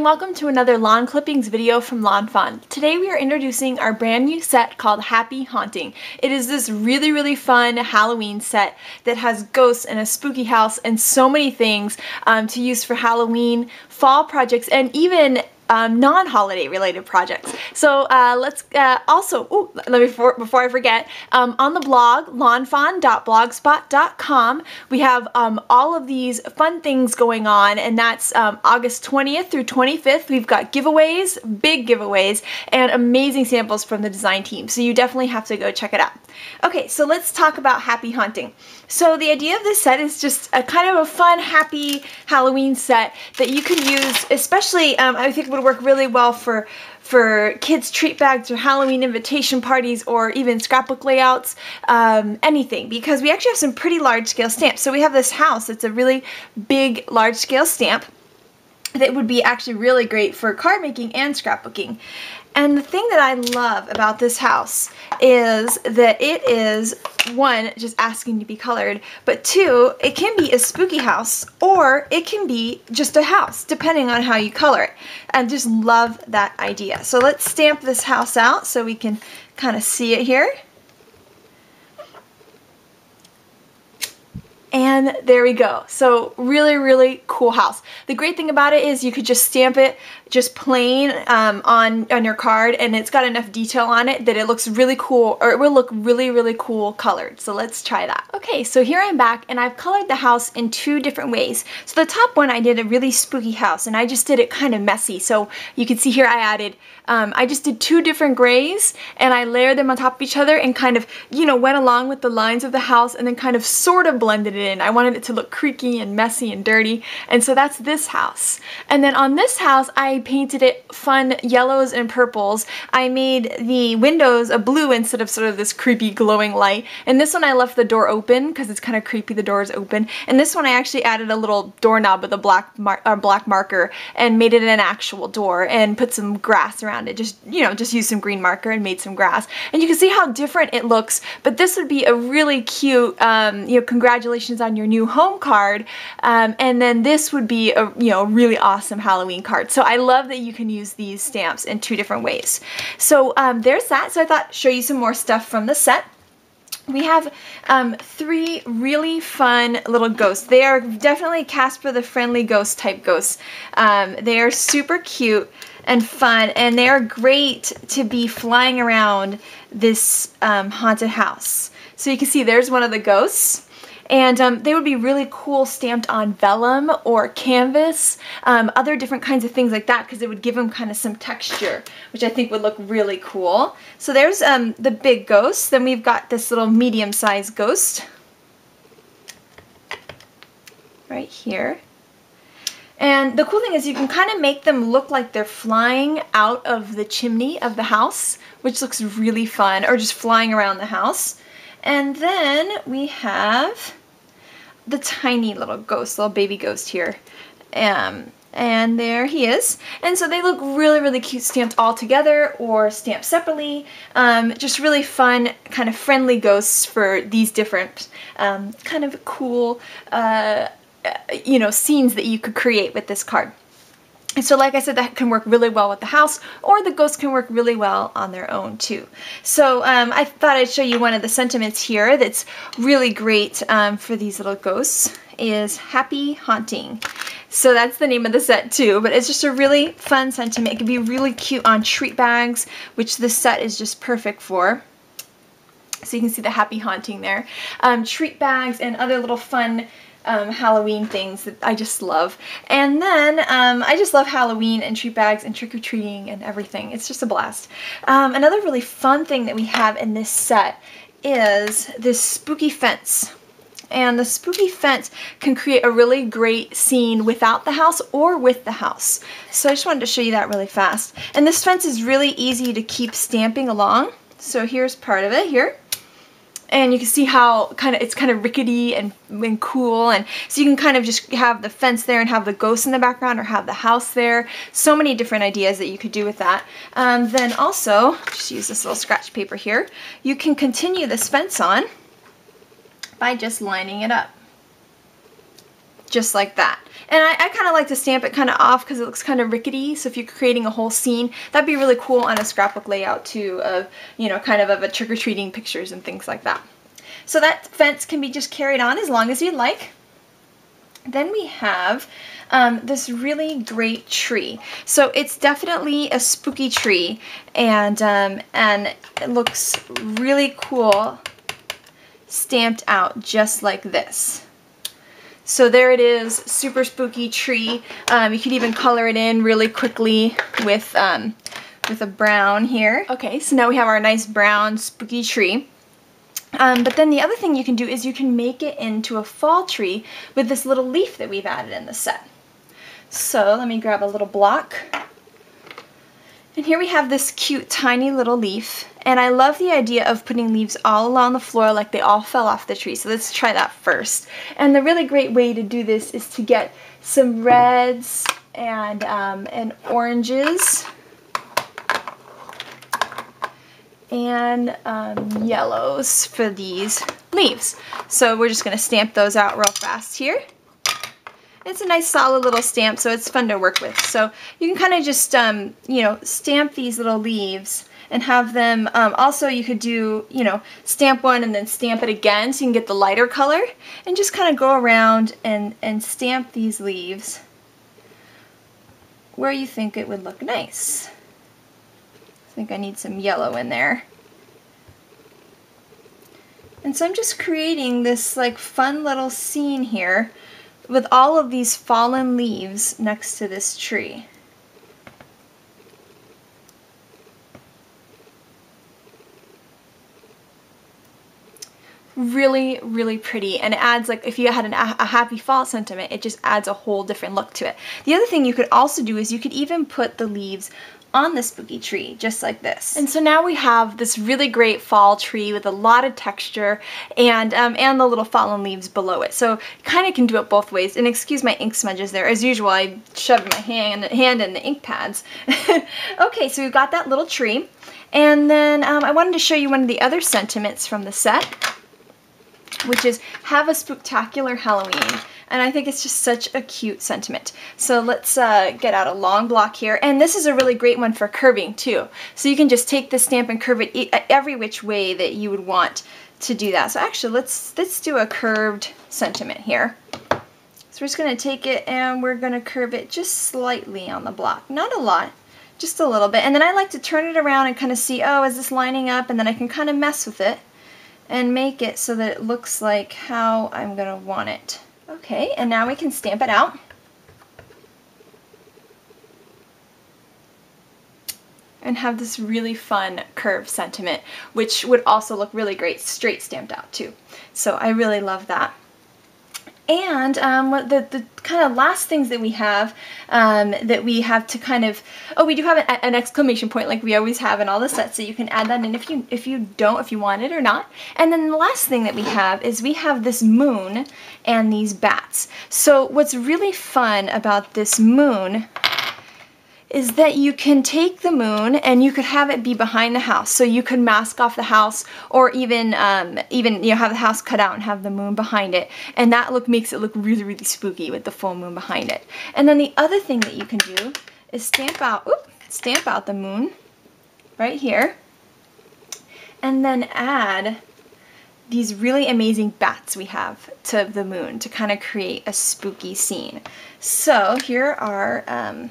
welcome to another lawn clippings video from Lawnfawn. Today we are introducing our brand new set called Happy Haunting. It is this really fun Halloween set that has ghosts and a spooky house and so many things to use for Halloween, fall projects, and even non-holiday related projects. So let's also, before I forget, on the blog, lawnfawn.blogspot.com, we have all of these fun things going on, and that's August 20th through 25th. We've got giveaways, big giveaways, and amazing samples from the design team. So you definitely have to go check it out. Okay, so let's talk about Happy Haunting. So the idea of this set is just a kind of a fun, happy Halloween set that you could use, especially, I think it would work really well for kids' treat bags or Halloween invitation parties or even scrapbook layouts, anything, because we actually have some pretty large-scale stamps. So we have this house that's a really big, large-scale stamp that would be actually really great for card making and scrapbooking. And the thing that I love about this house is that it is, one, just asking to be colored, but two, it can be a spooky house or it can be just a house, depending on how you color it. And just love that idea. So let's stamp this house out so we can kind of see it here. And there we go. So really cool house. The great thing about it is you could just stamp it just plain on your card, and it's got enough detail on it that it looks really cool, or it will look really cool colored. So let's try that. Okay, so here I'm back, and I've colored the house in two different ways. So the top one I did a really spooky house, and I just did it kind of messy. So you can see here I added, I just did two different grays, and I layered them on top of each other and kind of, went along with the lines of the house and then kind of sort of blended it in. I wanted it to look creaky and messy and dirty, and so that's this house. And then on this house, I painted it fun yellows and purples. I made the windows a blue instead of sort of this creepy glowing light. And this one I left the door open because it's kind of creepy the door is open. And this one I actually added a little doorknob with a black marker and made it an actual door and put some grass around it. Just used some green marker and made some grass. And you can see how different it looks, but this would be a really cute, congratulations on your new home card. And then this would be a, really awesome Halloween card. So I love that you can use these stamps in two different ways. So there's that. So I thought show you some more stuff from the set. We have three really fun little ghosts. They are definitely Casper the Friendly Ghost type ghosts. They are super cute and fun, and they are great to be flying around this haunted house. So you can see there's one of the ghosts. And they would be really cool stamped on vellum or canvas, other different kinds of things like that, because it would give them kind of some texture, which I think would look really cool. So there's the big ghost. Then we've got this little medium-sized ghost right here. And the cool thing is you can kind of make them look like they're flying out of the chimney of the house, which looks really fun, or just flying around the house. And then we have the tiny little ghost, little baby ghost here. And there he is. And so they look really cute stamped all together or stamped separately. Just really fun, kind of friendly ghosts for these different kind of cool, scenes that you could create with this card. And so like I said, that can work really well with the house, or the ghosts can work really well on their own too. So I thought I'd show you one of the sentiments here that's really great for these little ghosts is Happy Haunting. So that's the name of the set too, but it's just a really fun sentiment. It can be really cute on treat bags, which this set is just perfect for. So you can see the Happy Haunting there. Treat bags and other little fun Halloween things that I just love. And then I just love Halloween and treat bags and trick-or-treating and everything. It's just a blast. Another really fun thing that we have in this set is this spooky fence. And the spooky fence can create a really great scene without the house or with the house. So I just wanted to show you that really fast. And this fence is really easy to keep stamping along. So here's part of it here. And you can see how it's kind of rickety and cool, and so you can kind of just have the fence there and have the ghost in the background or have the house there. So many different ideas that you could do with that. Then also, just use this little scratch paper here, you can continue this fence on by just lining it up. just like that. And I kind of like to stamp it kind of off because it looks kind of rickety, so if you're creating a whole scene, that'd be really cool on a scrapbook layout too, of, you know, kind of a trick-or-treating pictures and things like that. So that fence can be just carried on as long as you'd like. Then we have this really great tree. So it's definitely a spooky tree, and it looks really cool stamped out just like this. So there it is, super spooky tree. You could even color it in really quickly with a brown here. Okay, so now we have our nice brown spooky tree. But then the other thing you can do is you can make it into a fall tree with this little leaf that we've added in the set. So let me grab a little block. And here we have this cute tiny little leaf. And I love the idea of putting leaves all along the floor like they all fell off the tree. So let's try that first. And the really great way to do this is to get some reds and oranges and yellows for these leaves. So we're just going to stamp those out real fast here. It's a nice solid little stamp, so it's fun to work with. So you can kind of just, you know, stamp these little leaves and have them, also you could do, you know, stamp one and then stamp it again so you can get the lighter color, and just kind of go around and stamp these leaves where you think it would look nice. I think I need some yellow in there. And so I'm just creating this like fun little scene here with all of these fallen leaves next to this tree. Really, really pretty, and it adds, like, if you had a happy fall sentiment, it just adds a whole different look to it. The other thing you could also do is you could even put the leaves on the spooky tree, just like this. And so now we have this really great fall tree with a lot of texture and the little fallen leaves below it. So you kind of can do it both ways. And excuse my ink smudges there. As usual, I shoved my hand in the ink pads. Okay, so we've got that little tree. And then I wanted to show you one of the other sentiments from the set, which is have a spooktacular Halloween. And I think it's just such a cute sentiment. So let's get out a long block here. And this is a really great one for curving too. So you can just take the stamp and curve it every which way that you would want to do that. So actually let's do a curved sentiment here. So we're just going to take it and we're going to curve it just slightly on the block. Not a lot, just a little bit. And then I like to turn it around and kind of see, oh, is this lining up? And then I can kind of mess with it and make it so that it looks like how I'm going to want it. Okay, and now we can stamp it out. And have this really fun curved sentiment, which would also look really great straight stamped out too. So I really love that. And the kind of last things that we have to kind of, oh, we do have an exclamation point like we always have in all the sets, so you can add that in if you want it or not. And then the last thing that we have is we have this moon and these bats. So what's really fun about this moon is that you can take the moon and you could have it be behind the house. So you could mask off the house, or even you know, have the house cut out and have the moon behind it. And that makes it look really, really spooky with the full moon behind it. And then the other thing that you can do is stamp out the moon right here. And then add these really amazing bats we have to the moon to kind of create a spooky scene. So here are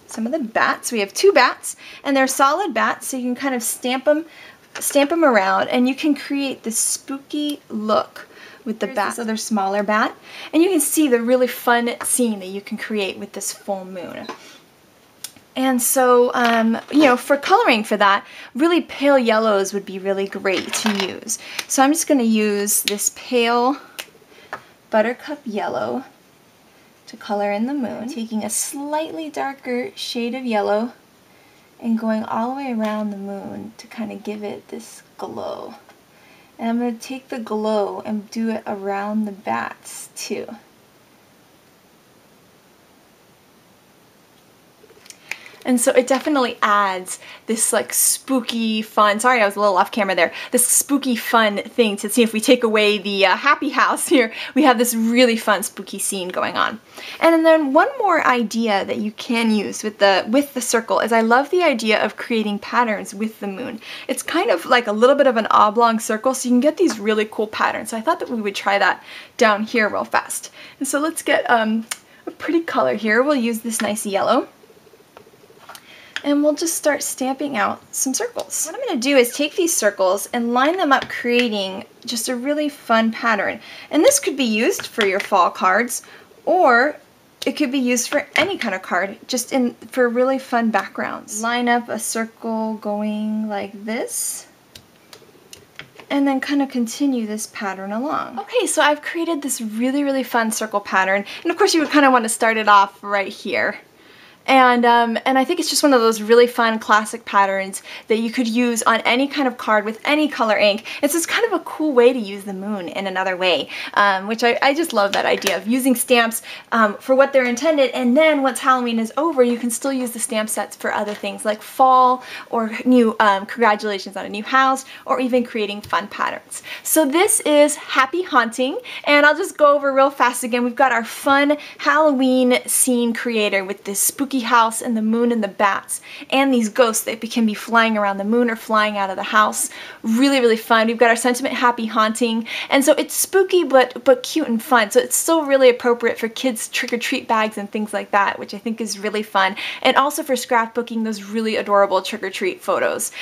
some of the bats. We have 2 bats, and they're solid bats, so you can kind of stamp them around, and you can create this spooky look with the bat. This other smaller bat, and you can see the really fun scene that you can create with this full moon. And so, you know, for coloring for that, really pale yellows would be really great to use. So I'm just going to use this pale buttercup yellow to color in the moon, taking a slightly darker shade of yellow and going all the way around the moon to kind of give it this glow. And I'm going to take the glow and do it around the bats too. And so it definitely adds this like spooky fun, sorry I was a little off camera there, this spooky fun thing to see. If we take away the happy house here, we have this really fun spooky scene going on. And then one more idea that you can use with the circle is I love the idea of creating patterns with the moon. It's kind of like a little bit of an oblong circle, so you can get these really cool patterns. So I thought that we would try that down here real fast. And so let's get a pretty color here. We'll use this nice yellow. And we'll just start stamping out some circles. What I'm going to do is take these circles and line them up, creating just a really fun pattern. And this could be used for your fall cards, or it could be used for any kind of card, just for really fun backgrounds. Line up a circle going like this, and then kind of continue this pattern along. Okay, so I've created this really, really fun circle pattern, and of course you would kind of want to start it off right here. And I think it's just one of those really fun classic patterns that you could use on any kind of card with any color ink. It's just kind of a cool way to use the moon in another way, which I just love that idea of using stamps for what they're intended, and then once Halloween is over, you can still use the stamp sets for other things like fall, or new congratulations on a new house, or even creating fun patterns. So this is Happy Haunting, and I'll just go over real fast again. We've got our fun Halloween scene creator with this spooky house and the moon and the bats and these ghosts that can be flying around the moon or flying out of the house. Really, really fun. We've got our sentiment Happy Haunting, and so it's spooky but cute and fun, so it's still really appropriate for kids' trick-or-treat bags and things like that, which I think is really fun, and also for scrapbooking those really adorable trick-or-treat photos.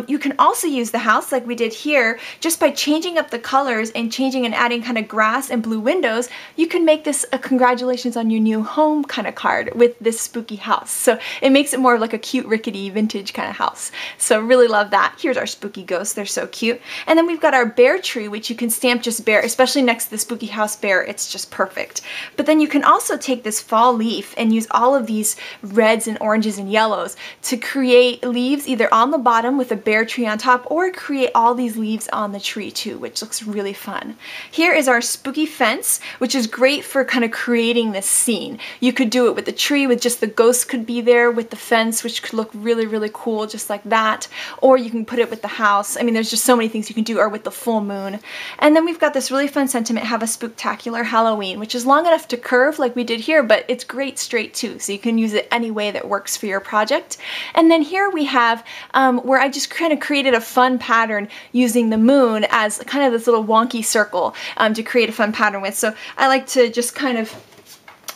You can also use the house like we did here, just by changing up the colors and changing and adding kind of grass and blue windows. You can make this a congratulations on your new home kind of card with this spooky house. So it makes it more like a cute, rickety, vintage kind of house. So really love that. Here's our spooky ghosts. They're so cute. And then we've got our bear tree, which you can stamp just bear, especially next to the spooky house bear. It's just perfect. But then you can also take this fall leaf and use all of these reds and oranges and yellows to create leaves either on the bottom with a bear tree on top, or create all these leaves on the tree too, which looks really fun. Here is our spooky fence, which is great for kind of creating this scene. You could do it with the tree, with just the ghosts could be there with the fence, which could look really, really cool just like that. Or you can put it with the house. I mean, there's just so many things you can do, or with the full moon. And then we've got this really fun sentiment, Have a Spooktacular Halloween, which is long enough to curve like we did here, but it's great straight too, so you can use it any way that works for your project. And then here we have where I just kind of created a fun pattern using the moon as kind of this little wonky circle to create a fun pattern with. So I like to just kind of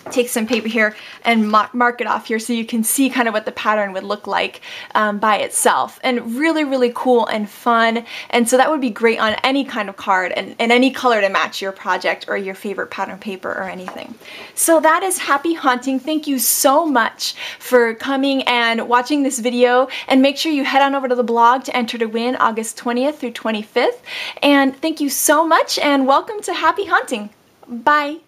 take some paper here and mark it off here so you can see kind of what the pattern would look like by itself. And really, really cool and fun. And so that would be great on any kind of card and any color to match your project or your favorite pattern paper or anything. So that is Happy Haunting. Thank you so much for coming and watching this video, and make sure you head on over to the blog to enter to win August 20th through 25th. And thank you so much, and welcome to Happy Haunting. Bye.